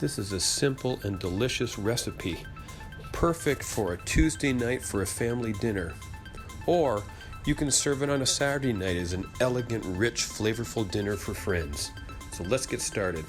This is a simple and delicious recipe, perfect for a Tuesday night for a family dinner. Or you can serve it on a Saturday night as an elegant, rich, flavorful dinner for friends. So let's get started.